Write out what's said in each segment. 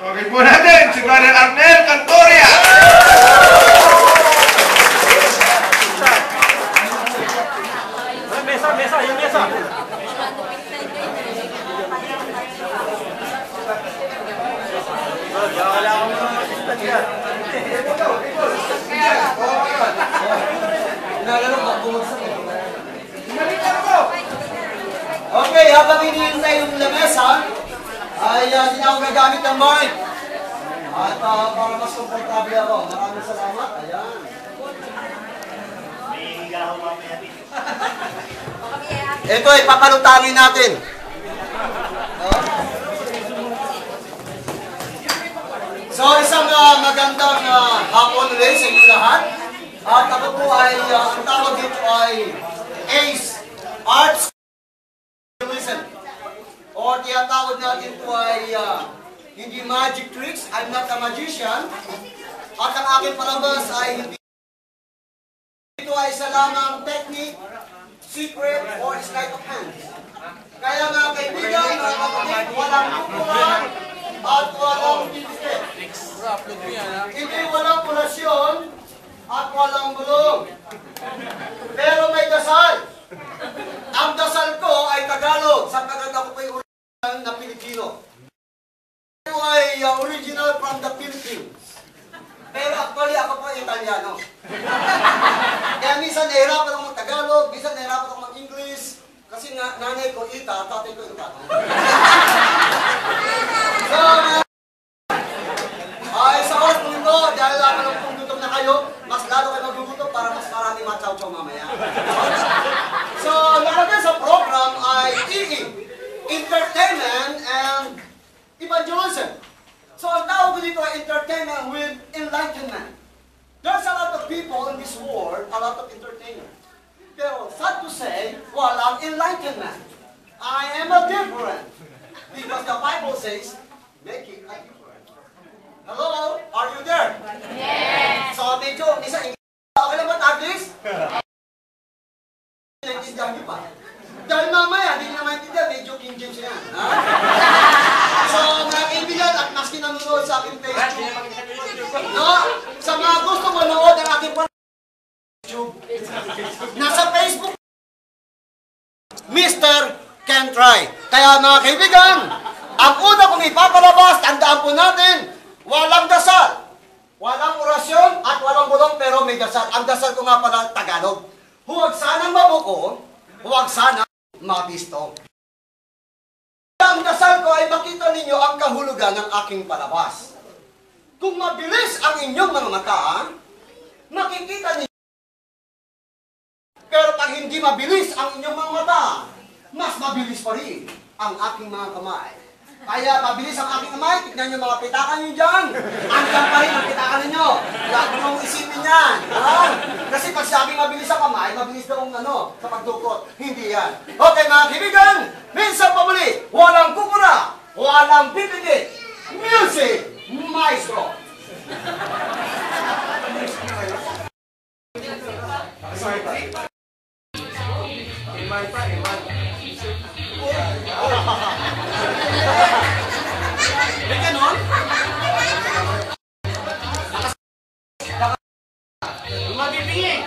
Okay po natin si Brother Arnel Cantoria. Mesa, yung mesa. Wala kami ng assistant yan. Okay, habang hinihintay yung lamesa, ay hindi na ako gagamit ng mic. At para mas komportable ako. Maraming salamat. Ayan. Ito ay papalutangin natin. So, isang magandang hapon ulit sa inyo lahat. At ako po ay, ang tawag dito ay ACE, Arts or tinatawag natin ito ay hindi magic tricks. I'm not a magician. At ang aking palabas ay hindi ito ay isa lamang technique, secret, or sleight of hand. Kaya mga kaibigan, mga kapatid, walang kukulang at walang titikit. Hindi walang kurasyon at walang bulong. Pero may dasal. Ang dasal ko ay Tagalog. Sa Tagalog ko ay original na Pilipino. Ito ay original from the Philippines. Pero actually ako po ay Italiano. Kaya minsan nahirapan ako mag-Tagalog, minsan nahirapan ako mag-English. Kasi nanay ko Ita, tatay ko Ita. So, sa oras po ito, dahil alam kung gutom na kayo, mas lalo kayo magugutom para mas marami matsaw-tsaw mamaya. So, nakalagay sa program ay EE, Entertainment and Evangelism. So, ang tawag ko dito ay entertainment with enlightenment. There's a lot of people in this world, a lot of entertainment. Pero, sad to say, walang enlightenment. I am a different. Because the Bible says, make it a different. Hello? Are you there? Yes! So, medyo, minsan, okay lang ba, Taglis? Naintindihan niyo pa. Dahil mamaya, hindi nyo na maintindihan, medyo King James yan. So, mga kaibigan, at maski nanonood sa aking Facebook, no? Sa mga gusto manood ang aking YouTube, nasa Facebook, Mr. Can Try. Kaya mga kaibigan, ang una kong ipapalabas, tandaan po natin, walang dasal, walang orasyon, at walang bulong, pero may dasal. Ang dasal ko nga pala, Tagalog. Huwag sanang mabuko, huwag sanang mapisto. Ang dasal ko ay makita ninyo ang kahulugan ng aking palabas. Kung mabilis ang inyong mga mata, makikita ninyo. Pero pag hindi mabilis ang inyong mga mata, mas mabilis pa rin ang aking mga kamay. Kaya mabilis ang aking kamay, tignan nyo mga pitakan nyo dyan. Andyan pa rin ang pitakan ninyo. Huwag mong isipin yan. Kasi pag sabi mabilis ang kamay, mabilis daw sa pagdukot. Hindi yan. Okay mga kaibigan, minsan pa muli, walang kukura, walang pipigit. Music, maestro. May ganon? Mabibingin!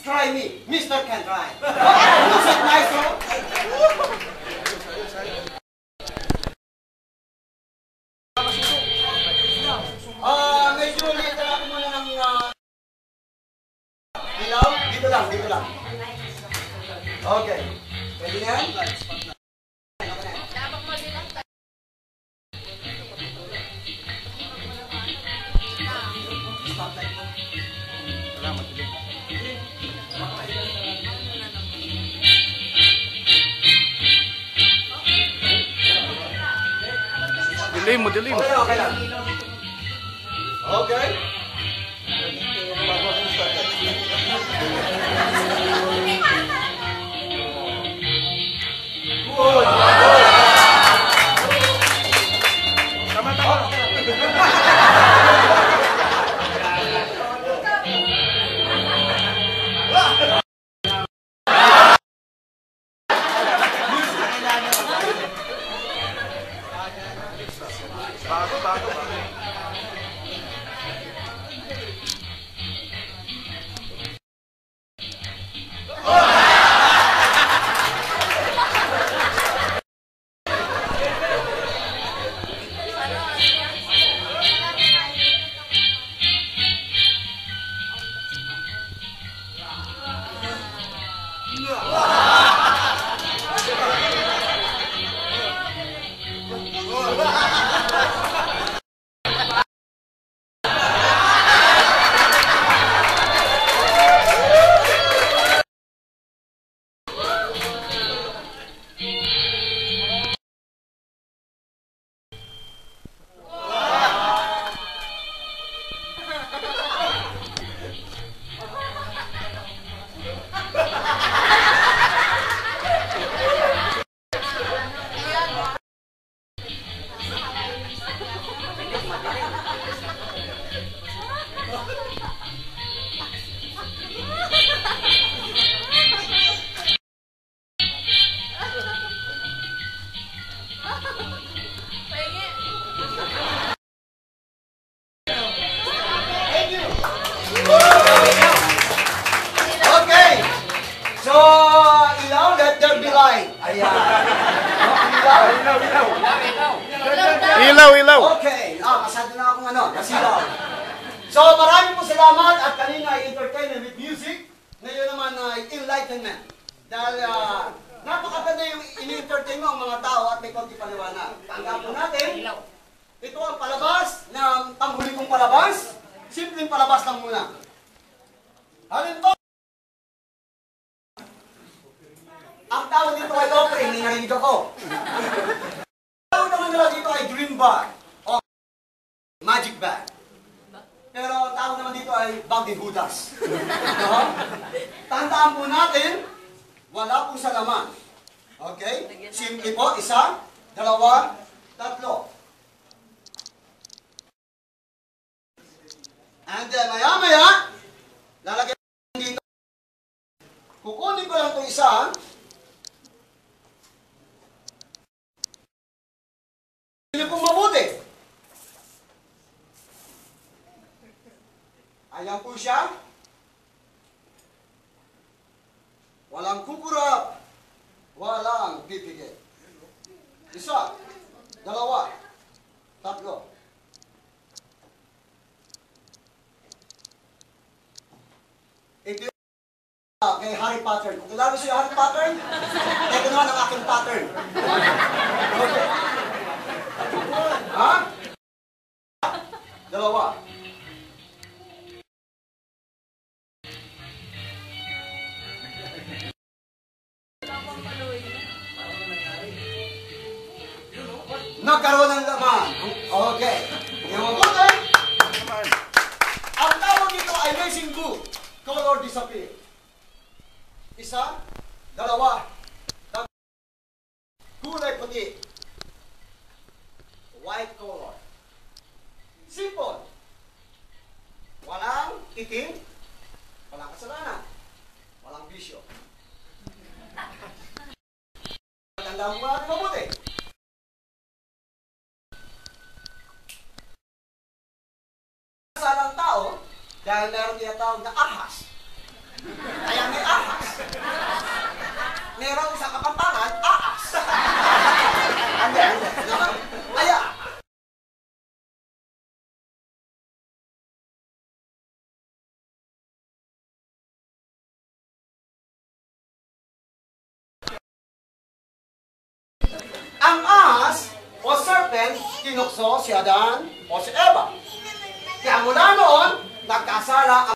try me. Mr. Can try. Music maestro. Medyo later ako muna ng ilaw. Dito lang, dito lang. Okay. Pwede na yan? Dilim mo, dilim. Okay, okay lang. Okay. Ilaw. Okay. Masyado na akong nasilaw. So, maraming po salamat at kanina ay entertainment with music. Ngayon naman ay enlightenment. Dahil napakaganda yung in-entertain mo ang mga tao at may konti paliwanag. Tanggap po natin, ito ang palabas ng panghuli kong palabas. Simpleng palabas lang muna. Halimbawa, ang tawag dito ay opera, hindi narinig ako. Tawag naman nila dito ay dream bar o magic bag. Pero tawag naman dito ay bag ni Judas. Tandaan po natin, wala pong salaman. Okay? Simple po, 1, 2, 3. And then maya-maya, lalagyan dito. Kukunin ko lang itong isa. Hindi pong mabuti. Ayan po siya. Walang kukurap. Walang pipigil. 1, 2, 3. Ito yung kay Harry Potter. Kung kilala mo siya Harry Potter, ito naman ang aking pattern. Okay. Ha? 2. Nagkaroon ng laman. Okay. Yung mabuti. Ang tawag dito ay Amazing Blue. Color disappear. 1, 2, 3. Kulay puti. White color. Simple. Walang itim. Walang kasalanan. Walang bisyo. Tandaan mo natin mabuti. Salang tao, dahil meron tinatawag na ahas. Kaya o serpent, tinukso si Adan o si Eva. Kaya mula noon, nagkasala ang